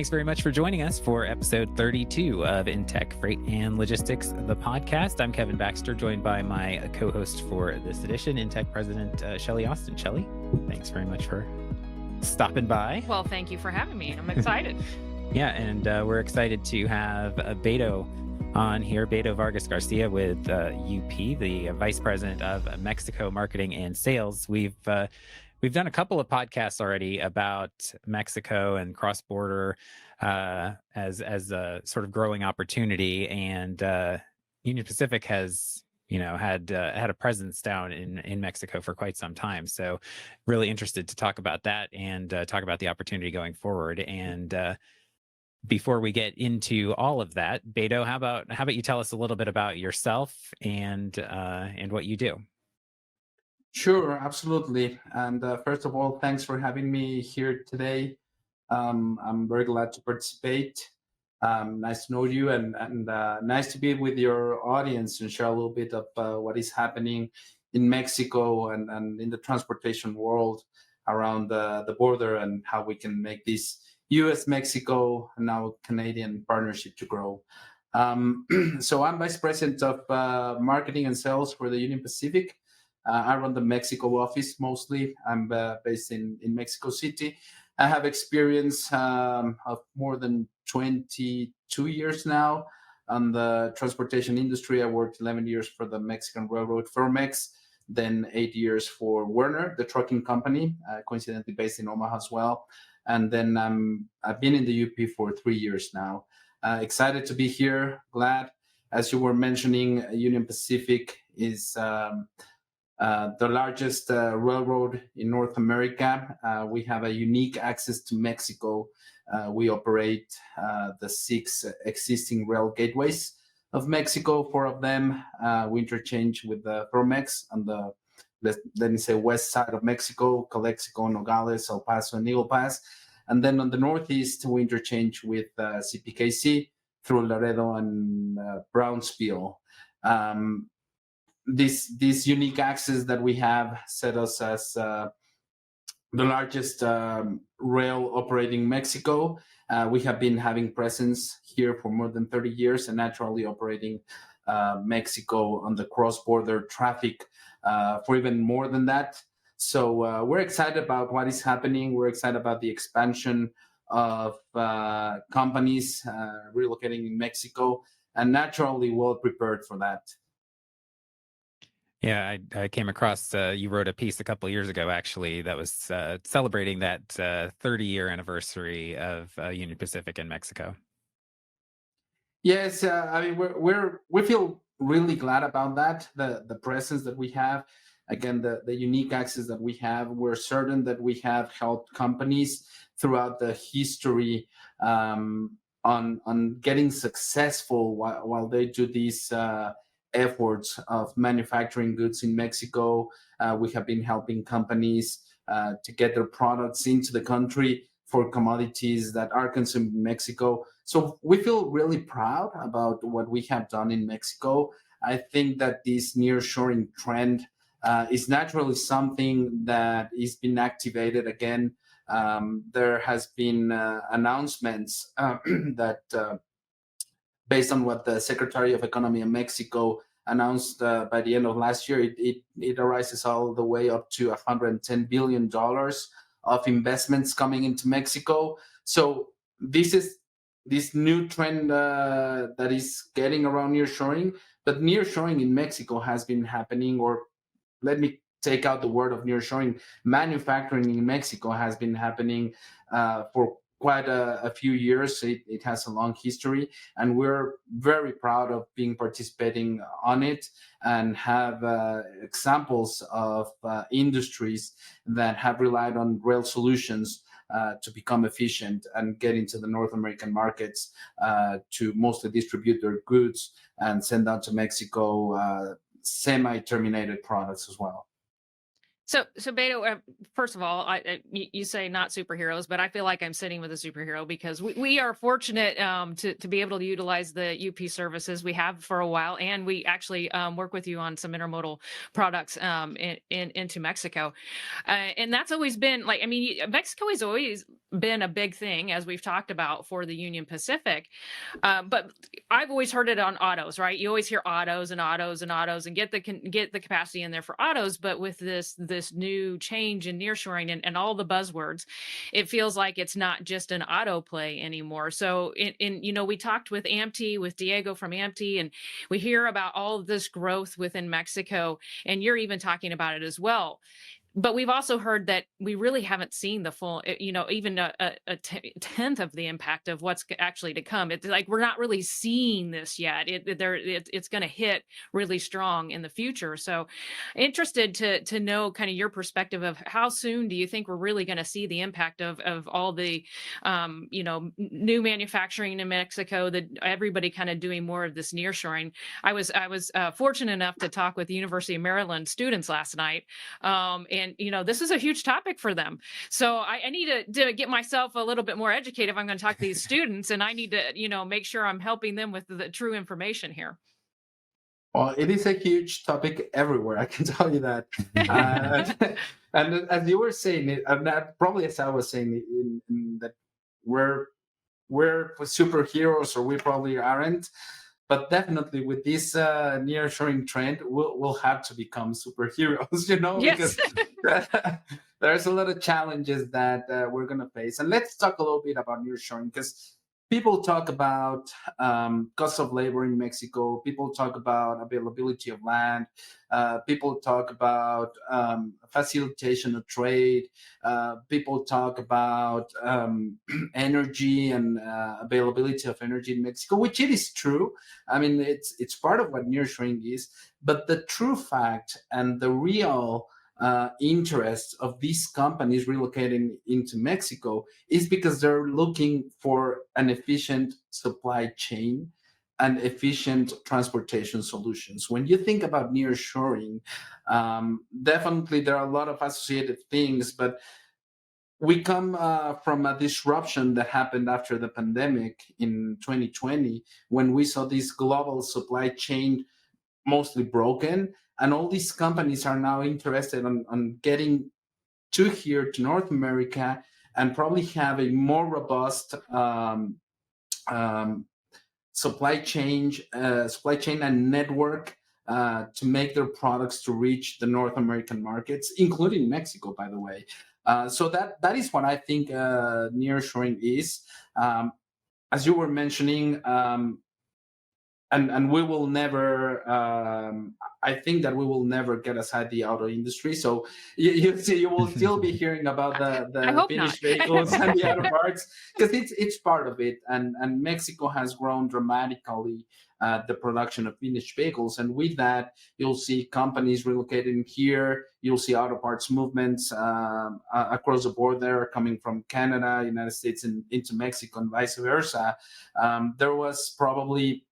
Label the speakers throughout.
Speaker 1: Thanks very much for joining us for episode 32 of InTek Freight and Logistics, the podcast. I'm Kevin Baxter, joined by my co-host for this edition, InTek President Shelley Austin. Shelley, thanks very much for stopping by.
Speaker 2: Well, thank you for having me. I'm excited.
Speaker 1: Yeah, and we're excited to have Beto on here, Beto Vargas Garcia with UP, the Vice President of Mexico Marketing and Sales. We've done a couple of podcasts already about Mexico and cross-border as a sort of growing opportunity, and Union Pacific has had a presence down in Mexico for quite some time. So really interested to talk about that and talk about the opportunity going forward. And before we get into all of that, Beto, how about you tell us a little bit about yourself and what you do?
Speaker 3: Sure, absolutely. And first of all, thanks for having me here today. I'm very glad to participate. Nice to know you, and nice to be with your audience and share a little bit of what is happening in Mexico and in the transportation world around the border, and how we can make this U.S.-Mexico and now Canadian partnership to grow. So I'm Vice President of Marketing and Sales for the Union Pacific. I run the Mexico office mostly. I'm based in Mexico City. I have experience of more than 22 years now on the transportation industry. I worked 11 years for the Mexican Railroad Fermex, then 8 years for Werner, the trucking company, coincidentally based in Omaha as well. And then I've been in the UP for 3 years now. Excited to be here, glad. As you were mentioning, Union Pacific is the largest railroad in North America. We have a unique access to Mexico. We operate the 6 existing rail gateways of Mexico. 4 of them we interchange with the Fermex on the, let me say, west side of Mexico: Calexico, Nogales, El Paso, and Eagle Pass. And then on the northeast, we interchange with CPKC through Laredo and Brownsville. This unique access that we have set us as the largest rail operating Mexico. We have been having presence here for more than 30 years and naturally operating Mexico on the cross-border traffic for even more than that. So we're excited about what is happening. We're excited about the expansion of companies relocating in Mexico, and naturally well prepared for that.
Speaker 1: Yeah, I came across, you wrote a piece a couple of years ago, actually, that was celebrating that 30-year anniversary of Union Pacific in Mexico.
Speaker 3: Yes, I mean, we feel really glad about that, the presence that we have. Again, the unique access that we have. We're certain that we have helped companies throughout the history on getting successful while they do these efforts of manufacturing goods in Mexico. We have been helping companies to get their products into the country for commodities that are consumed in Mexico. So we feel really proud about what we have done in Mexico. I think that this nearshoring trend is naturally something that is being activated again. There has been announcements that based on what the Secretary of Economy in Mexico announced by the end of last year, it arises all the way up to $110 billion of investments coming into Mexico. So this new trend that is getting around nearshoring, but nearshoring in Mexico has been happening, or let me take out the word of nearshoring. Manufacturing in Mexico has been happening for quite a few years. It has a long history, and we're very proud of being participating on it and have examples of industries that have relied on rail solutions to become efficient and get into the North American markets to mostly distribute their goods and send out to Mexico semi-terminated products as well.
Speaker 2: So Beto, first of all, you say not superheroes, but I feel like I'm sitting with a superhero because we are fortunate to be able to utilize the UP services we have for a while, and we actually work with you on some intermodal products into Mexico, and that's always been like, I mean, Mexico has always been a big thing, as we've talked about, for the Union Pacific. But I've always heard it on autos, right? You always hear autos and autos and autos, and get the capacity in there for autos. But with this new change in nearshoring and all the buzzwords, it feels like it's not just an auto play anymore. So we talked with AMT, with Diego from AMT, and we hear about all of this growth within Mexico, and you're even talking about it as well. But we've also heard that we really haven't seen the full, even tenth of the impact of what's actually to come. It's like we're not really seeing this yet. It's going to hit really strong in the future. So, interested to know kind of your perspective of how soon do you think we're really going to see the impact of all the, new manufacturing in Mexico, that everybody kind of doing more of this nearshoring. I was fortunate enough to talk with the University of Maryland students last night, and this is a huge topic for them. So I need to get myself a little bit more educated if I'm going to talk to these students, and I need to make sure I'm helping them with the true information here.
Speaker 3: Well, it is a huge topic everywhere. I can tell you that. And as you were saying, and that probably as I was saying, that we're superheroes, or we probably aren't. But definitely with this nearshoring trend, we'll have to become superheroes,
Speaker 2: Yes.
Speaker 3: because there's a lot of challenges that we're going to face. And let's talk a little bit about nearshoring, because people talk about cost of labor in Mexico. People talk about availability of land. People talk about facilitation of trade. People talk about energy and availability of energy in Mexico, which it is true. I mean, it's part of what nearshoring is. But the true fact and the real interest of these companies relocating into Mexico is because they're looking for an efficient supply chain and efficient transportation solutions. When you think about nearshoring, definitely there are a lot of associated things, but we come from a disruption that happened after the pandemic in 2020, when we saw this global supply chain mostly broken, and all these companies are now interested on getting to North America, and probably have a more robust um, supply chain and network to make their products to reach the North American markets, including Mexico, by the way. So that is what I think nearshoring is. As you were mentioning, and we will never. I think that we will never get aside the auto industry. So you will still be hearing about
Speaker 2: I
Speaker 3: the
Speaker 2: hope not.
Speaker 3: finished vehicles and the auto parts, because it's part of it. And Mexico has grown dramatically the production of finished vehicles, and with that, you'll see companies relocating here. You'll see auto parts movements across the border coming from Canada, United States, and into Mexico, and vice versa. There was probably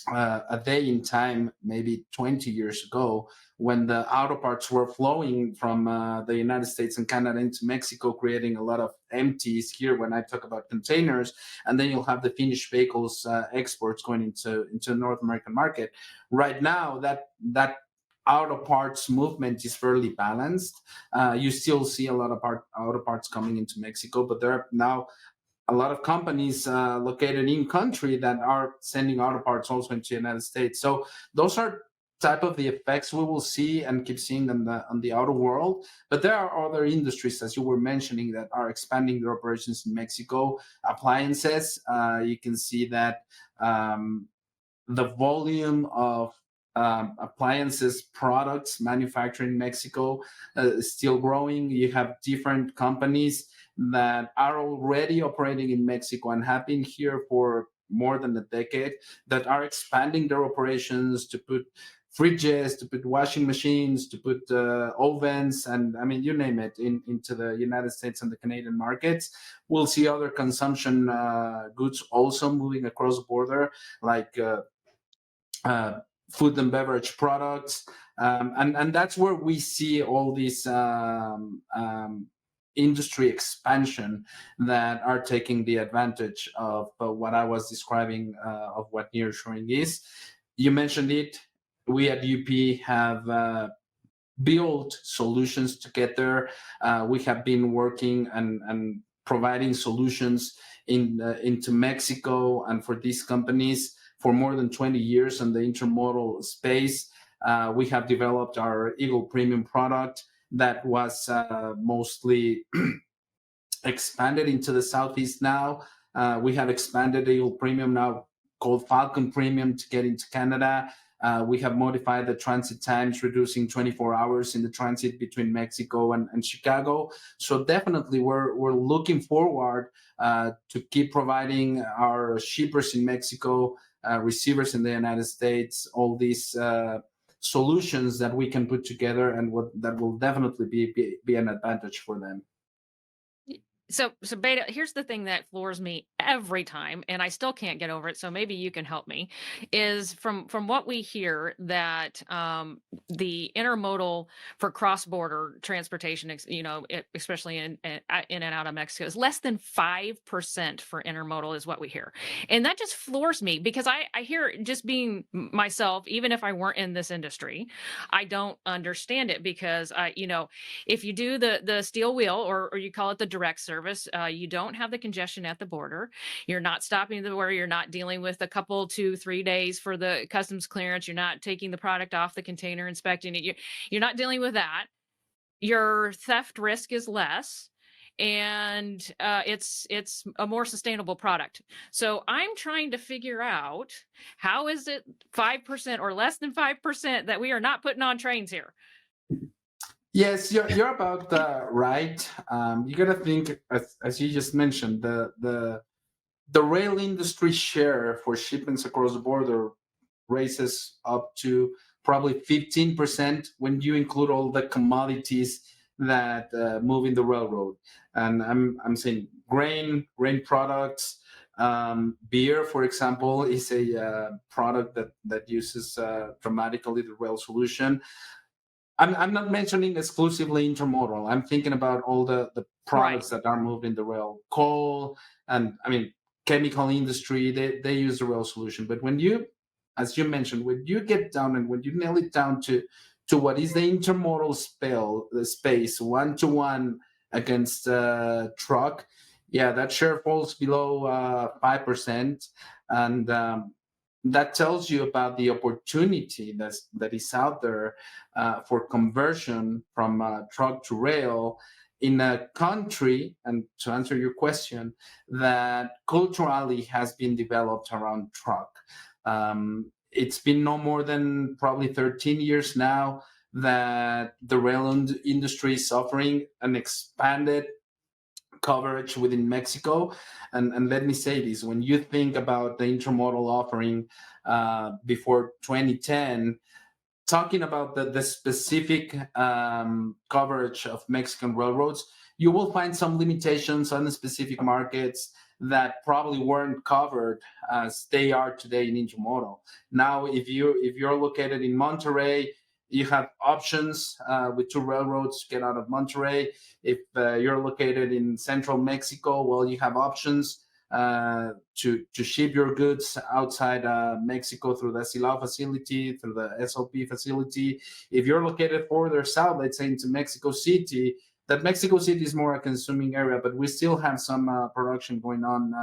Speaker 3: a day in time, maybe 20 years ago, when the auto parts were flowing from the United States and Canada into Mexico, creating a lot of empties here when I talk about containers. And then you'll have the finished vehicles exports going into the North American market. Right now, that auto parts movement is fairly balanced. You still see a lot of auto parts coming into Mexico, but there are now a lot of companies located in country that are sending auto parts also into the United States. So those are type of the effects we will see and keep seeing on the auto world. But there are other industries, as you were mentioning, that are expanding their operations in Mexico. Appliances, you can see that the volume of appliances products manufactured in Mexico is still growing. You have different companies that are already operating in Mexico and have been here for more than a decade, that are expanding their operations to put fridges, to put washing machines, to put ovens, and I mean, you name it, into the United States and the Canadian markets. We'll see other consumption goods also moving across the border, like food and beverage products. And that's where we see all these industry expansion that are taking the advantage of what I was describing of what nearshoring is. You mentioned it. We at UP have built solutions to get there. We have been working and providing solutions into Mexico and for these companies for more than 20 years in the intermodal space. We have developed our Eagle Premium product that was mostly expanded into the Southeast now. We have expanded Eagle Premium now called Falcon Premium to get into Canada. We have modified the transit times, reducing 24 hours in the transit between Mexico and Chicago. So definitely we're looking forward to keep providing our shippers in Mexico, receivers in the United States, all these solutions that we can put together and that will definitely be an advantage for them.
Speaker 2: So Beta, here's the thing that floors me every time, and I still can't get over it. So maybe you can help me. Is from what we hear that the intermodal for cross-border transportation, especially in and out of Mexico, is less than 5% for intermodal, is what we hear, and that just floors me because I hear, just being myself, even if I weren't in this industry, I don't understand it because if you do the steel wheel or you call it the direct service, you don't have the congestion at the border. You're not stopping at the border. You're not dealing with a couple, 2-3 days for the customs clearance. You're not taking the product off the container, inspecting it. You're not dealing with that. Your theft risk is less, and it's a more sustainable product. So I'm trying to figure out, how is it 5% or less than 5% that we are not putting on trains here?
Speaker 3: Yes, you're about right. You got to think, as you just mentioned, the rail industry share for shipments across the border raises up to probably 15% when you include all the commodities that move in the railroad. And I'm saying grain products, beer, for example, is a product that uses dramatically the rail solution. I'm not mentioning exclusively intermodal. I'm thinking about all the products that are moved in the rail, coal, and chemical industry. They use the rail solution. But when you, as you mentioned, when you get down and when you nail it down to what is the intermodal the space 1-to-1 against truck, yeah, that share falls below 5%, and that tells you about the opportunity that is out there for conversion from truck to rail in a country, and to answer your question, that culturally has been developed around truck. It's been no more than probably 13 years now that the rail industry is offering an expanded coverage within Mexico. And let me say this, when you think about the intermodal offering before 2010, talking about the specific coverage of Mexican railroads, you will find some limitations on the specific markets that probably weren't covered as they are today in intermodal. Now, if you're located in Monterrey, you have options with 2 railroads to get out of Monterrey. If you're located in central Mexico, well, you have options to ship your goods outside Mexico through the Silao facility, through the SLP facility. If you're located further south, let's say into Mexico City, that Mexico City is more a consuming area, but we still have some production going on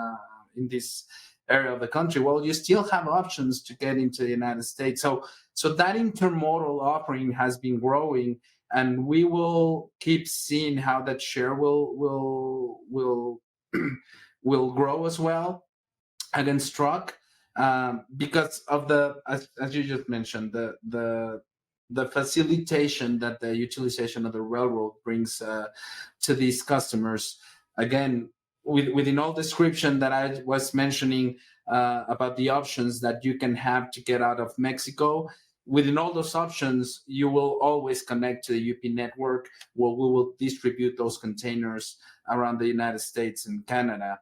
Speaker 3: in this area of the country. Well, you still have options to get into the United States. So that intermodal offering has been growing, and we will keep seeing how that share will will grow as well against truck, because of as you just mentioned, the facilitation that the utilization of the railroad brings to these customers. Again, within all description that I was mentioning about the options that you can have to get out of Mexico, within all those options, you will always connect to the UP network, where we will distribute those containers around the United States and Canada.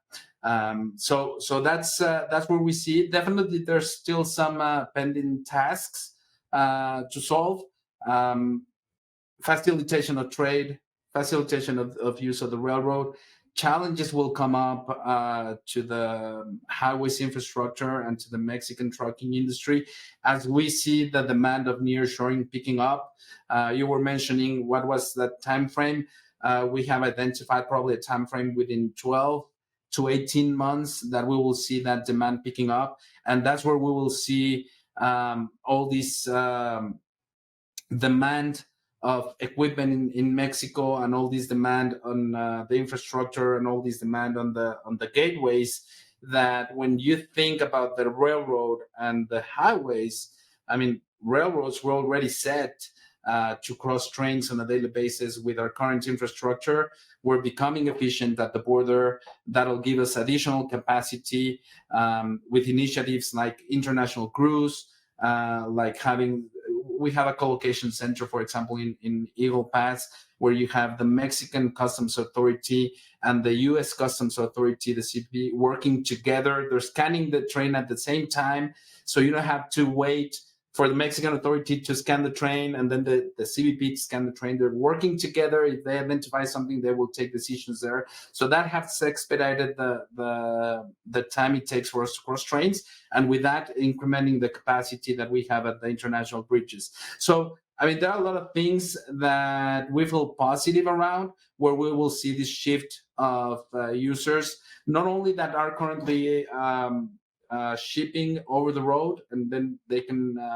Speaker 3: So that's where we see it. Definitely, there's still some pending tasks to solve. um, facilitation of trade, facilitation of use of the railroad. Challenges will come up to the highways infrastructure and to the Mexican trucking industry as we see the demand of nearshoring picking up. You were mentioning what was that time frame. We have identified probably a time frame within 12 to 18 months that we will see that demand picking up. And that's where we will see all this demand of equipment in Mexico and all this demand on the infrastructure and all this demand on the gateways, that when you think about the railroad and the highways, I mean, railroads were already set to cross trains on a daily basis with our current infrastructure. We're becoming efficient at the border. That'll give us additional capacity with initiatives like international cruise, like we have a co-location center, for example, in Eagle Pass, where you have the Mexican Customs Authority and the U.S. Customs Authority, the CBP, working together. They're scanning the train at the same time, so you don't have to wait for the Mexican authority to scan the train and then the CBP to scan the train. They're working together. If they identify something, they will take decisions there. So that has expedited the time it takes for us to cross trains, and with that, incrementing the capacity that we have at the international bridges. So, I mean, there are a lot of things that we feel positive around, where we will see this shift of users, not only that are currently shipping over the road, and then they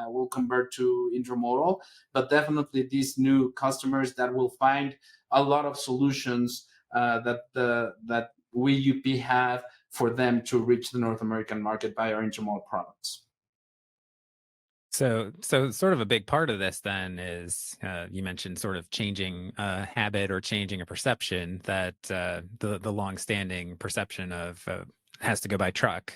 Speaker 3: will convert to intermodal, but definitely these new customers that will find a lot of solutions that we UP have for them to reach the North American market by our intermodal products.
Speaker 1: So sort of a big part of this then is you mentioned sort of changing a habit or changing a perception that the longstanding perception of has to go by truck.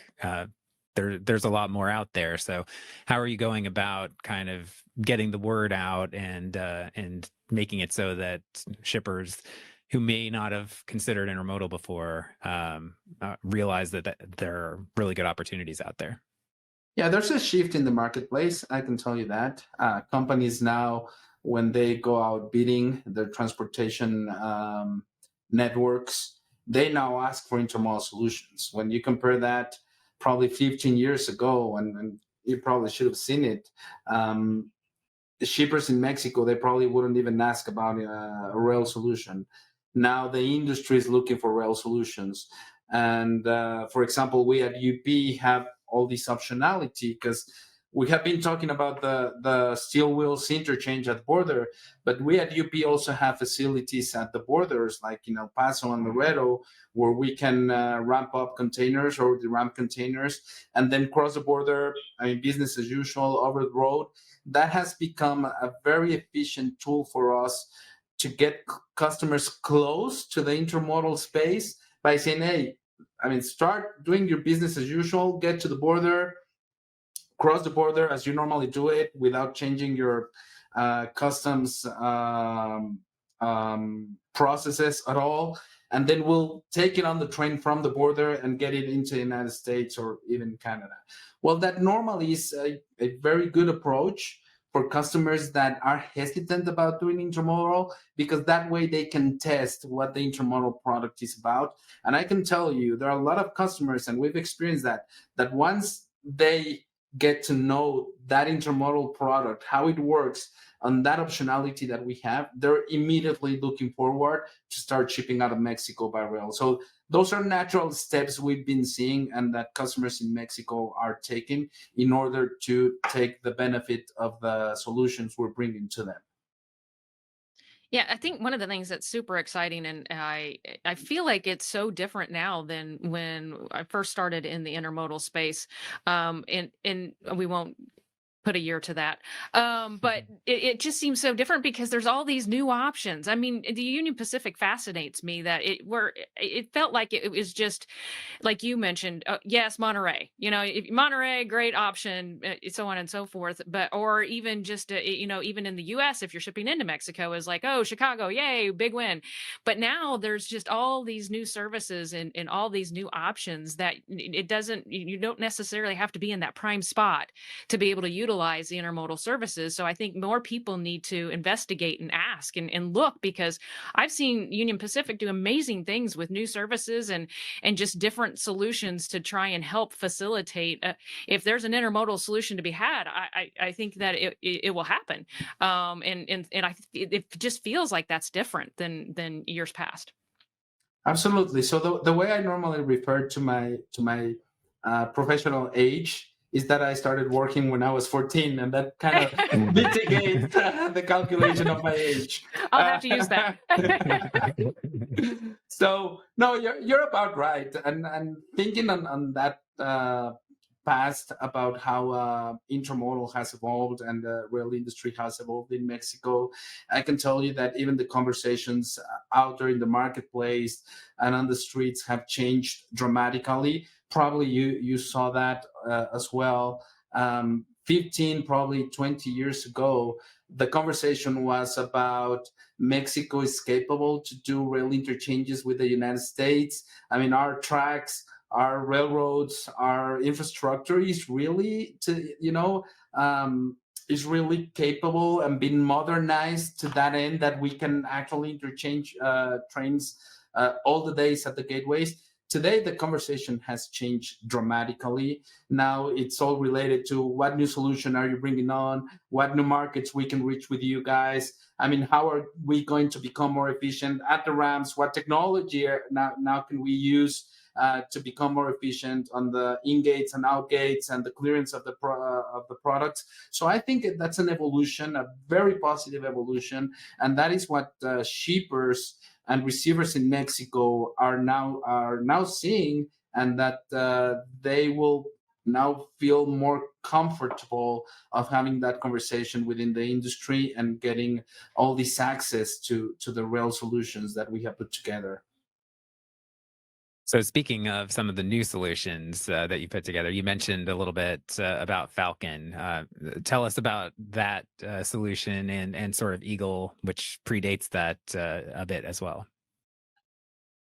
Speaker 1: There's a lot more out there. So how are you going about kind of getting the word out and making it so that shippers who may not have considered intermodal before realize that there are really good opportunities out there?
Speaker 3: Yeah, there's a shift in the marketplace. I can tell you that. Companies now, when they go out bidding their transportation networks, they now ask for intermodal solutions. When you compare that probably 15 years ago, and you probably should have seen it, the shippers in Mexico, they probably wouldn't even ask about a rail solution. Now the industry is looking for rail solutions. And for example, we at UP have all this optionality because we have been talking about the steel wheels interchange at the border, but we at UP also have facilities at the borders like in El Paso and Laredo, where we can ramp up containers or ramp containers and then cross the border, I mean, business as usual over the road. That has become a very efficient tool for us to get customers close to the intermodal space by saying, hey, I mean, start doing your business as usual, get to the border, cross the border as you normally do it without changing your customs processes at all. And then we'll take it on the train from the border and get it into the United States or even Canada. Well, that normally is a very good approach for customers that are hesitant about doing intermodal, because that way they can test what the intermodal product is about. And I can tell you, there are a lot of customers, and we've experienced that once they get to know that intermodal product, how it works, and that optionality that we have, they're immediately looking forward to start shipping out of Mexico by rail. So those are natural steps we've been seeing and that customers in Mexico are taking in order to take the benefit of the solutions we're bringing to them.
Speaker 2: Yeah, I think one of the things that's super exciting, and I feel like it's so different now than when I first started in the intermodal space. And we won't put a year to that. But it just seems so different because there's all these new options. I mean, the Union Pacific fascinates me that it felt like it was just like you mentioned, yes, Monterey, Monterey, great option, so on and so forth. But, or even just, even in the US, if you're shipping into Mexico is like, oh, Chicago, yay, big win. But now there's just all these new services and all these new options that you don't necessarily have to be in that prime spot to be able to utilize utilize the intermodal services. So I think more people need to investigate and ask and look, because I've seen Union Pacific do amazing things with new services and just different solutions to try and help facilitate. If there's an intermodal solution to be had, I think that it will happen. It just feels like that's different than years past.
Speaker 3: Absolutely. So the way I normally refer to my professional age is that I started working when I was 14, and that kind of mitigates the calculation of my age.
Speaker 2: I'll have to use that.
Speaker 3: So no, you're about right, and thinking on that past about how intermodal has evolved and the rail industry has evolved in Mexico, I can tell you that even the conversations out there in the marketplace and on the streets have changed dramatically. Probably you saw that as well. 15, probably 20 years ago, the conversation was about Mexico is capable to do rail interchanges with the United States. I mean, our tracks, our railroads, our infrastructure is really is really capable and being modernized to that end that we can actually interchange trains all the days at the gateways. Today, the conversation has changed dramatically. Now it's all related to what new solution are you bringing on, what new markets we can reach with you guys. I mean, how are we going to become more efficient at the ramps? What technology now can we use to become more efficient on the in-gates and out-gates and the clearance of the products? So I think that's an evolution, a very positive evolution, and that is what shippers and receivers in Mexico are now seeing, and that they will now feel more comfortable of having that conversation within the industry and getting all this access to the rail solutions that we have put together.
Speaker 1: So speaking of some of the new solutions that you put together, you mentioned a little bit about Falcon. Tell us about that solution and sort of Eagle, which predates that a bit as well.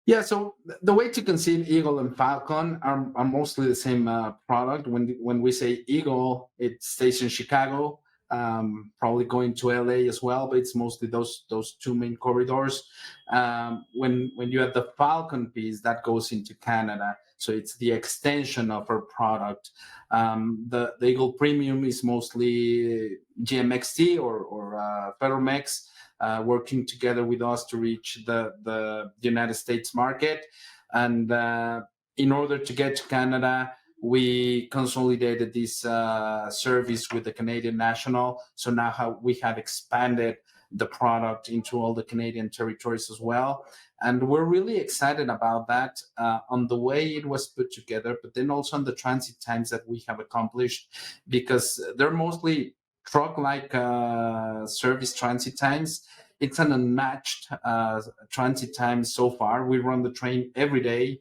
Speaker 3: Yeah, so the way to conceive Eagle and Falcon are mostly the same product. When we say Eagle, it stays in Chicago, probably going to LA as well, but it's mostly those two main corridors. When you have the Falcon piece, that goes into Canada, so it's the extension of our product. The Eagle Premium is mostly GMXT or Federmex, working together with us to reach the United States market. And in order to get to Canada, we consolidated this service with the Canadian National. So now we have expanded the product into all the Canadian territories as well. And we're really excited about that on the way it was put together, but then also on the transit times that we have accomplished, because they're mostly truck-like service transit times. It's an unmatched transit time so far. We run the train every day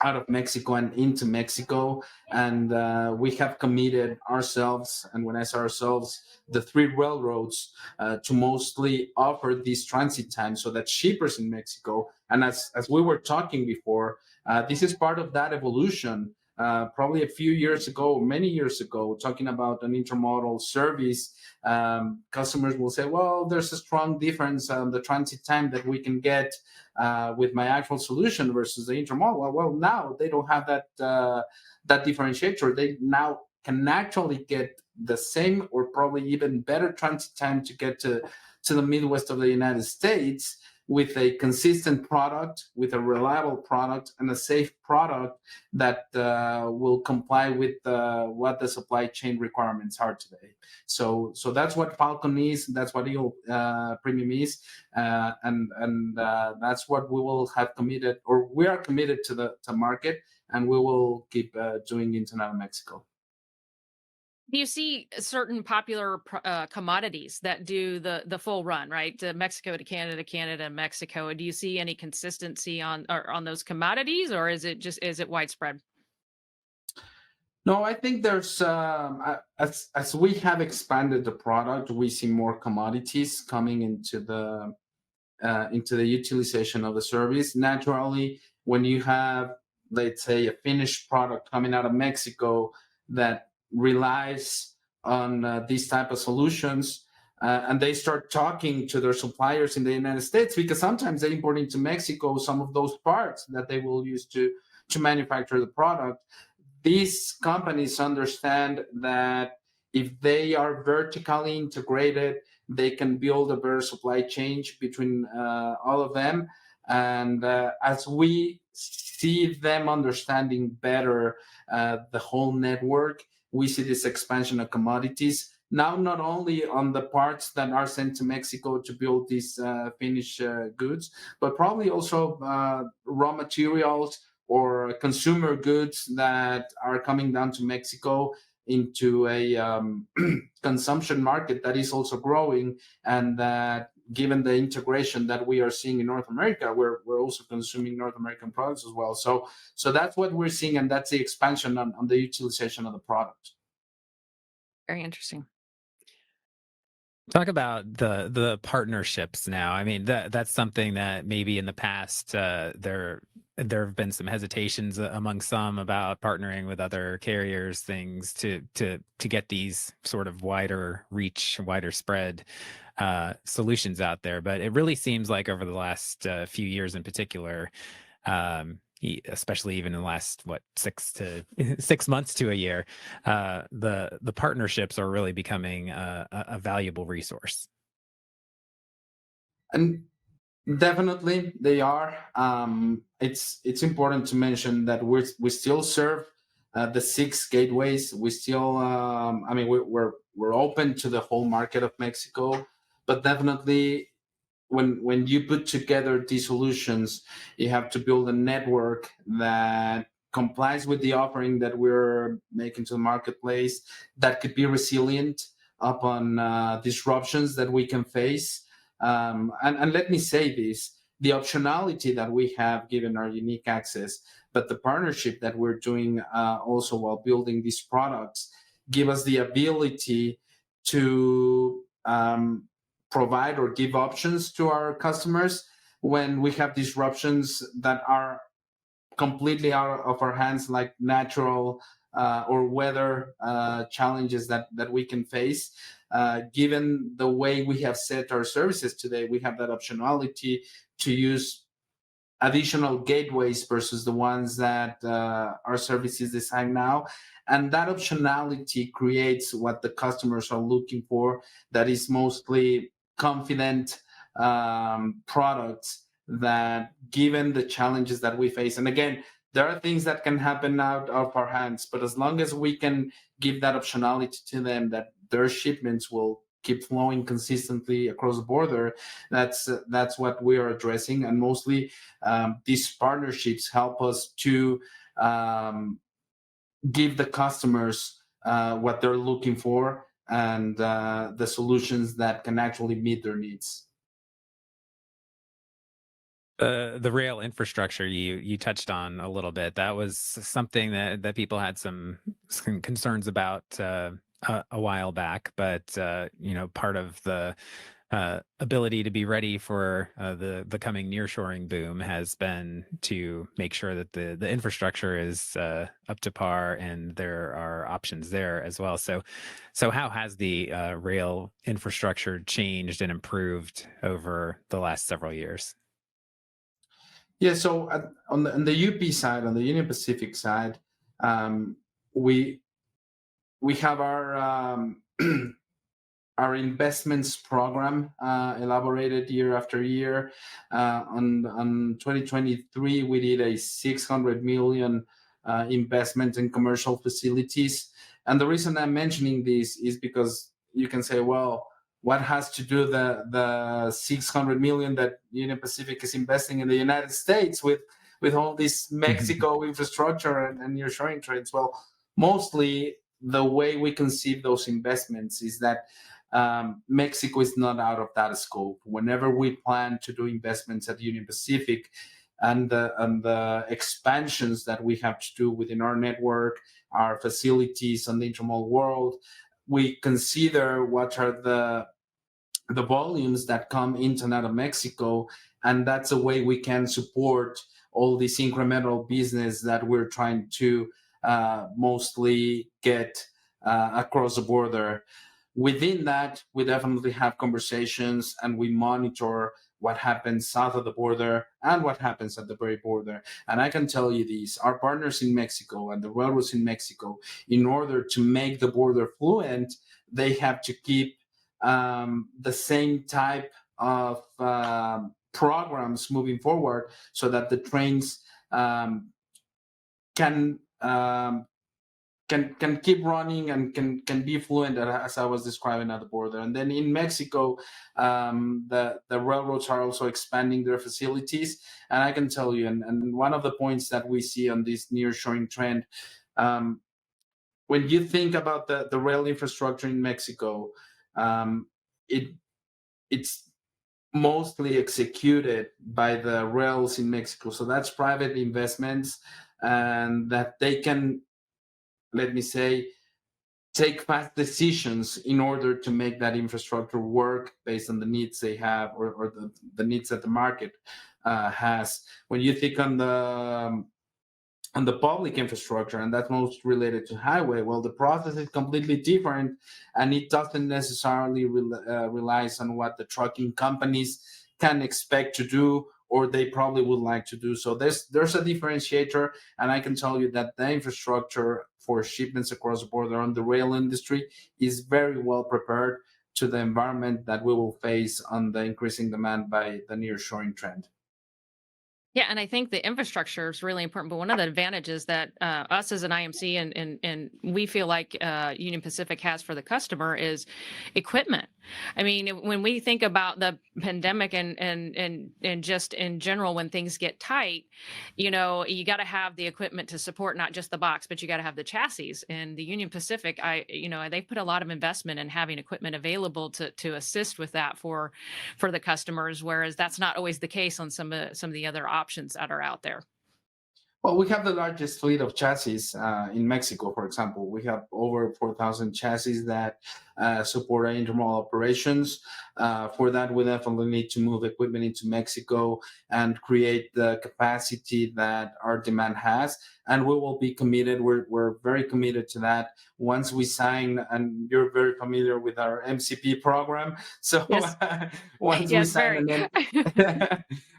Speaker 3: out of Mexico and into Mexico. And we have committed ourselves, and when I say ourselves, the three railroads, to mostly offer this transit time so that shippers in Mexico, and as we were talking before, this is part of that evolution. Probably a few years ago, many years ago, talking about an intermodal service, customers will say, well, there's a strong difference on the transit time that we can get with my actual solution versus the intermodal. Well, now they don't have that differentiator. They now can actually get the same or probably even better transit time to get to the Midwest of the United States with a consistent product, with a reliable product, and a safe product that will comply with what the supply chain requirements are today. So that's what Falcon is. That's what Eagle Premium is, and that's what we will have committed, or we are committed to the market, and we will keep doing into now Mexico.
Speaker 2: Do you see certain popular commodities that do the full run, right? To Mexico to Canada, Canada to Mexico. Do you see any consistency on those commodities, or is it widespread?
Speaker 3: No, I think there's as we have expanded the product, we see more commodities coming into the utilization of the service. Naturally, when you have, let's say, a finished product coming out of Mexico that relies on these type of solutions, and they start talking to their suppliers in the United States, because sometimes they import into Mexico some of those parts that they will use to manufacture the product. These companies understand that if they are vertically integrated, they can build a better supply chain between all of them. And as we see them understanding better the whole network, we see this expansion of commodities. Now, not only on the parts that are sent to Mexico to build these finished goods, but probably also raw materials or consumer goods that are coming down to Mexico into a consumption market that is also growing, and that given the integration that we are seeing in North America, we're also consuming North American products as well. So that's what we're seeing, and that's the expansion on the utilization of the product.
Speaker 2: Very interesting.
Speaker 1: Talk about the partnerships now. I mean, that's something that maybe in the past there have been some hesitations among some about partnering with other carriers, things to get these sort of wider reach, wider spread solutions out there. But it really seems like over the last few years in particular, especially even in the last 6 months to a year, the partnerships are really becoming a valuable resource.
Speaker 3: And definitely they are. It's important to mention that we still serve the 6 gateways. We still, I mean, we're open to the whole market of Mexico, but definitely when you put together these solutions, you have to build a network that complies with the offering that we're making to the marketplace, that could be resilient upon disruptions that we can face. And let me say this, the optionality that we have given our unique access, but the partnership that we're doing also while building these products, give us the ability to provide or give options to our customers when we have disruptions that are completely out of our hands, like natural or weather challenges that we can face. Given the way we have set our services today, we have that optionality to use additional gateways versus the ones that our service is designed now. And that optionality creates what the customers are looking for, that is mostly confident products that, given the challenges that we face, and again, there are things that can happen out of our hands, but as long as we can give that optionality to them, that their shipments will keep flowing consistently across the border, that's what we are addressing. And mostly these partnerships help us to give the customers what they're looking for, and the solutions that can actually meet their needs.
Speaker 1: The rail infrastructure you touched on a little bit. That was something that people had some concerns about a while back, but part of the ability to be ready for the coming nearshoring boom has been to make sure that the infrastructure is up to par, and there are options there as well. So how has the rail infrastructure changed and improved over the last several years?
Speaker 3: Yeah, so on the UP side, on the Union Pacific side, we have our investments program elaborated year after year. On 2023, we did a 600 million investment in commercial facilities. And the reason I'm mentioning this is because you can say, well, what has to do the 600 million that Union Pacific is investing in the United States with all this Mexico infrastructure and nearshoring trades? Well, mostly the way we conceive those investments is that Mexico is not out of that scope. Whenever we plan to do investments at Union Pacific, and the expansions that we have to do within our network, our facilities on the intermodal world, we consider what are the volumes that come into and out of Mexico, and that's a way we can support all this incremental business that we're trying to mostly get across the border. Within that, we definitely have conversations and we monitor what happens south of the border and what happens at the very border. And I can tell you these, our partners in Mexico and the railroads in Mexico, in order to make the border fluent, they have to keep the same type of programs moving forward so that the trains can can keep running and can be fluent as I was describing at the border. And then in Mexico, the railroads are also expanding their facilities. And I can tell you, and one of the points that we see on this nearshoring trend, when you think about the rail infrastructure in Mexico, it's mostly executed by the rails in Mexico. So that's private investments, and that they can, let me say, take fast decisions in order to make that infrastructure work based on the needs they have, or the needs that the market has. When you think on the public infrastructure, and that's most related to highway, well, the process is completely different, and it doesn't necessarily relies on what the trucking companies can expect to do, or they probably would like to do. So there's a differentiator, and I can tell you that the infrastructure for shipments across the border on the rail industry is very well prepared to the environment that we will face on the increasing demand by the nearshoring trend.
Speaker 2: Yeah, and I think the infrastructure is really important. But one of the advantages that us as an IMC and we feel like Union Pacific has for the customer is equipment. I mean, when we think about the pandemic and just in general, when things get tight, you know, you got to have the equipment to support not just the box, but you got to have the chassis. And the Union Pacific, they put a lot of investment in having equipment available to assist with that for the customers, whereas that's not always the case on some of the other options that are out there.
Speaker 3: Well, we have the largest fleet of chassis in Mexico, for example. We have over 4,000 chassis that support our intermodal operations. For that, we definitely need to move equipment into Mexico and create the capacity that our demand has. And we will be committed. We're very committed to that. Once we sign, and you're very familiar with our MCP program. So
Speaker 2: Yes.
Speaker 3: once
Speaker 2: Yes, very.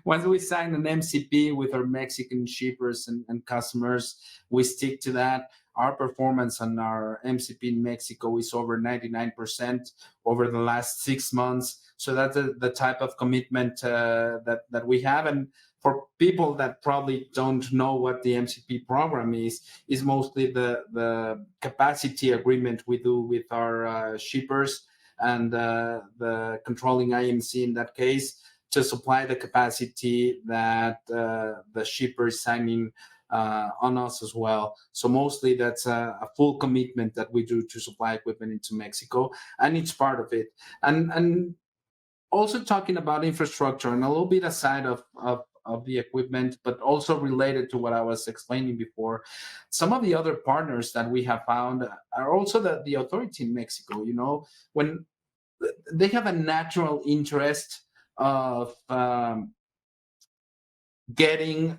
Speaker 3: once we sign an MCP with our Mexican shippers and customers, we stick to that. Our performance on our MCP in Mexico is over 99% over the last 6 months. So that's the type of commitment that we have. And for people that probably don't know what the MCP program is mostly the capacity agreement we do with our shippers and the controlling IMC in that case, to supply the capacity that the shipper is signing on us as well. So mostly that's a full commitment that we do to supply equipment into Mexico, and it's part of it. And also talking about infrastructure, and a little bit aside of the equipment, but also related to what I was explaining before, some of the other partners that we have found are also the authority in Mexico. You know, when they have a natural interest of getting,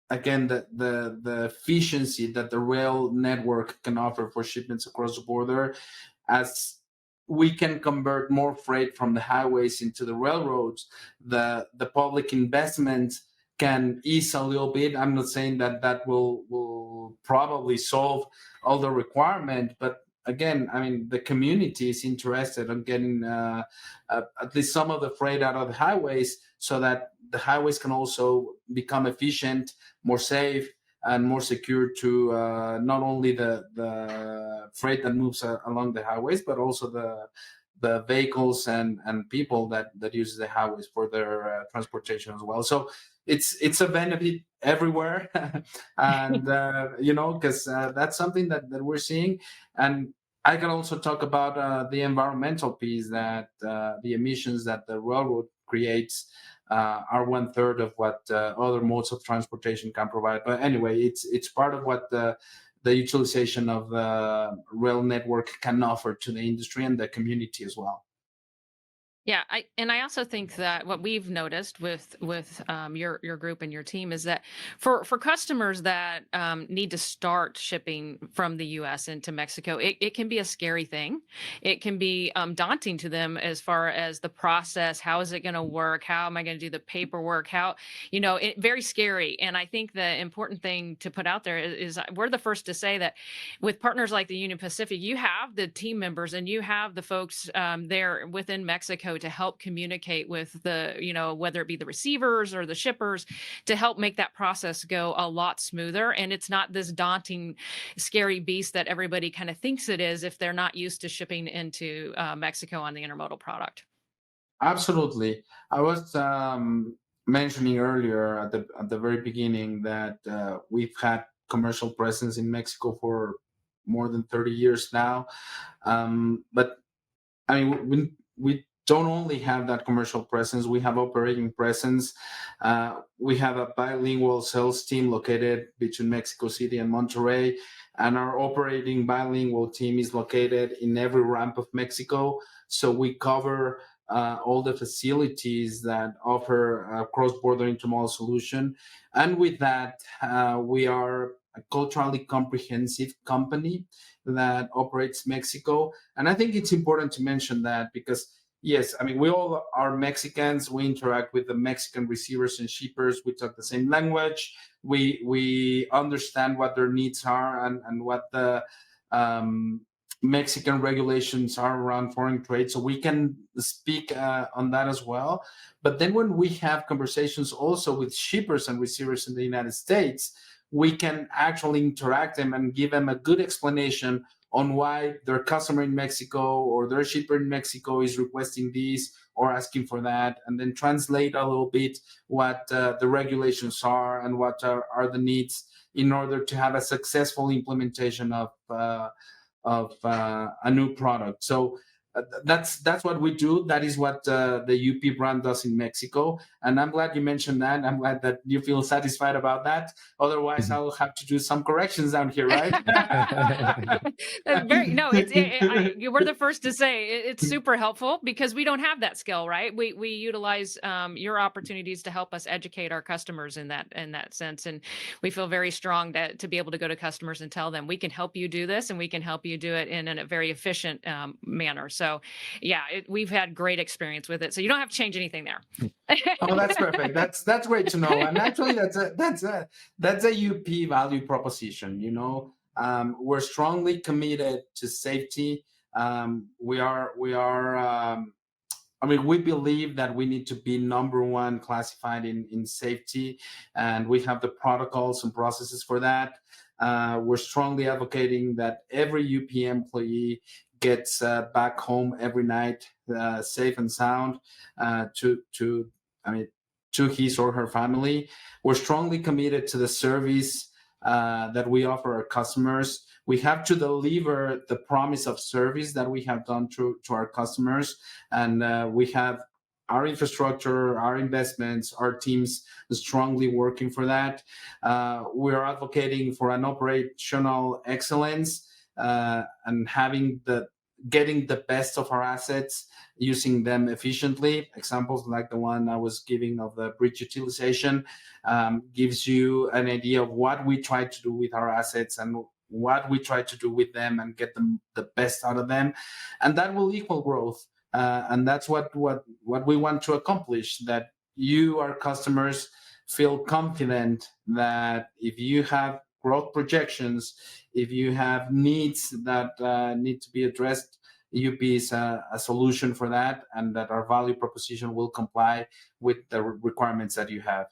Speaker 3: again, the efficiency that the rail network can offer for shipments across the border, as we can convert more freight from the highways into the railroads, the public investment can ease a little bit. I'm not saying that will probably solve all the requirement, but again, I mean, the community is interested in getting at least some of the freight out of the highways, so that the highways can also become efficient, more safe, and more secure to not only the freight that moves along the highways, but also the vehicles and people that use the highways for their transportation as well. So it's a benefit everywhere, and because that's something that we're seeing. And I can also talk about the environmental piece, that the emissions that the railroad creates are 1/3 of what other modes of transportation can provide. But anyway, it's part of what the utilization of the rail network can offer to the industry and the community as well.
Speaker 2: Yeah, I also think that what we've noticed with your group and your team is that for customers that need to start shipping from the U.S. into Mexico, it can be a scary thing. It can be daunting to them as far as the process. How is it going to work? How am I going to do the paperwork? How very scary. And I think the important thing to put out there is we're the first to say that with partners like the Union Pacific, you have the team members and you have the folks there within Mexico to help communicate with whether it be the receivers or the shippers to help make that process go a lot smoother. And it's not this daunting, scary beast that everybody kind of thinks it is if they're not used to shipping into Mexico on the intermodal product.
Speaker 3: Absolutely. I was mentioning earlier at the very beginning that we've had commercial presence in Mexico for more than 30 years now. But I mean, we don't only have that commercial presence, we have operating presence. We have a bilingual sales team located between Mexico City and Monterrey, and our operating bilingual team is located in every ramp of Mexico. So we cover all the facilities that offer a cross-border intermodal solution. And with that, we are a culturally comprehensive company that operates Mexico. And I think it's important to mention that because, yes, I mean, we all are Mexicans. We interact with the Mexican receivers and shippers. We talk the same language. We understand what their needs are and what the Mexican regulations are around foreign trade. So we can speak on that as well. But then when we have conversations also with shippers and receivers in the United States, we can actually interact them and give them a good explanation on why their customer in Mexico or their shipper in Mexico is requesting this or asking for that, and then translate a little bit what the regulations are and what are the needs in order to have a successful implementation of a new product. So that's what we do. That is what the UP brand does in Mexico. And I'm glad you mentioned that. I'm glad that you feel satisfied about that. Otherwise, I'll have to do some corrections down here, right?
Speaker 2: We're the first to say it's super helpful because we don't have that skill, right? We utilize your opportunities to help us educate our customers in that sense, and we feel very strong to be able to go to customers and tell them we can help you do this and we can help you do it in a very efficient manner. So, yeah, we've had great experience with it. So you don't have to change anything there.
Speaker 3: Oh, that's perfect. That's great to know. And actually, that's a UP value proposition. We're strongly committed to safety. We believe that we need to be number one classified in safety, and we have the protocols and processes for that. We're strongly advocating that every UP employee gets back home every night safe and sound to his or her family. We're strongly committed to the service that we offer our customers. We have to deliver the promise of service that we have done to our customers, and we have our infrastructure, our investments, our teams strongly working for that. We are advocating for an operational excellence and getting the best of our assets, using them efficiently. Examples like the one I was giving of the bridge utilization gives you an idea of what we try to do with our assets and what we try to do with them and get them the best out of them. And that will equal growth. And that's what we want to accomplish, that you, our customers, feel confident that if you have growth projections, if you have needs that need to be addressed, UP is a solution for that, and that our value proposition will comply with the requirements that you have.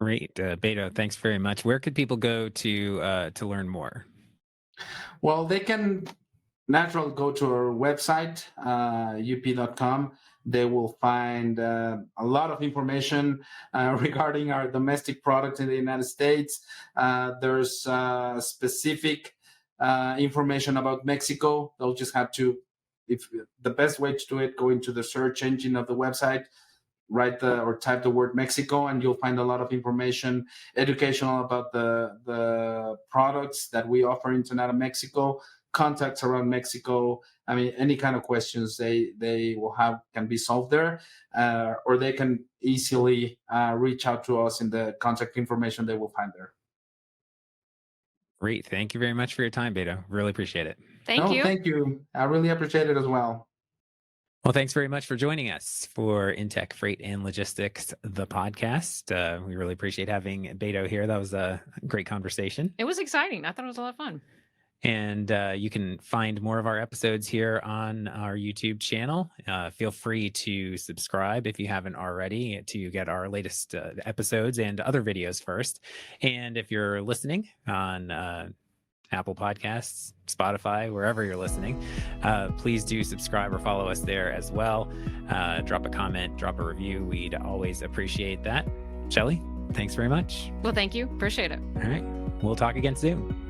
Speaker 1: Great, Beto. Thanks very much. Where could people go to learn more?
Speaker 3: Well, they can naturally go to our website, up.com. They will find a lot of information regarding our domestic product in the United States. There's specific information about Mexico. They'll just have to, if the best way to do it, go into the search engine of the website, type the word Mexico, and you'll find a lot of information, educational about the products that we offer into Mexico, contacts around Mexico. I mean, any kind of questions they will have can be solved there, or they can easily reach out to us in the contact information they will find there.
Speaker 1: Great. Thank you very much for your time, Beto. Really appreciate it.
Speaker 2: Thank
Speaker 3: No,
Speaker 2: you.
Speaker 3: thank you. I really appreciate it as well.
Speaker 1: Well, thanks very much for joining us for InTek Freight and Logistics, the podcast. We really appreciate having Beto here. That was a great conversation.
Speaker 2: It was exciting. I thought it was a lot of fun.
Speaker 1: And you can find more of our episodes here on our YouTube channel. Feel free to subscribe if you haven't already to get our latest episodes and other videos first. And if you're listening on Apple Podcasts, Spotify, wherever you're listening, please do subscribe or follow us there as well. Drop a comment, drop a review. We'd always appreciate that. Shelley, thanks very much.
Speaker 2: Well, thank you. Appreciate it.
Speaker 1: All right. We'll talk again soon.